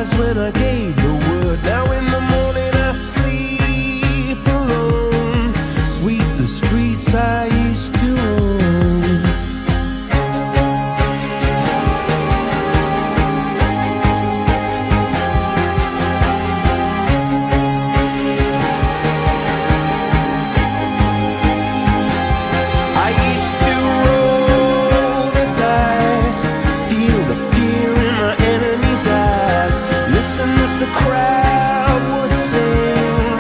eyes when I gave the word. Now in the morning I sleep alone. Sweep the streets I used to own. I used to roll the dice, feel the fear in my enemy's eyes, listen as the crowd would sing.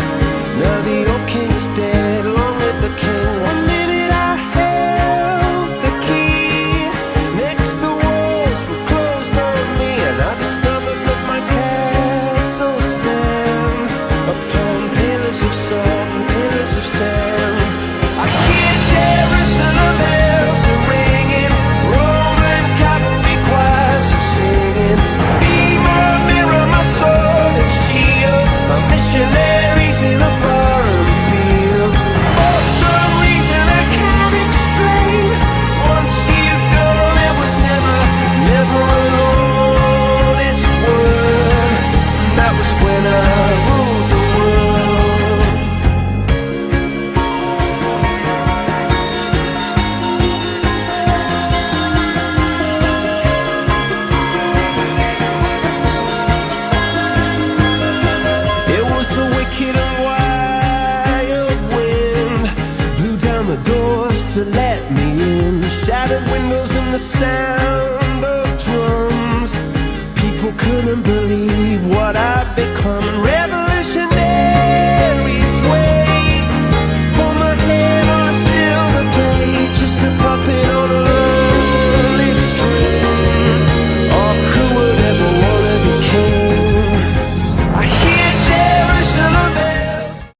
Now the old king is dead, long live the king. One minute I held the key, next the walls were closed on me, and I discovered that my castle stand upon pillars of salt and pillars of sand. I hear Jerusalem bells are ringing, Roman cavalry choirs are singing. Be my mirror, my sword and shield, my missionaries in a foreign field. For some reason I can't explain, once you've gone it was never, never an honest word. And that was when I ruled the world. It was the wicked and wild wind, blew down the doors to let me in, shattered windows and the sound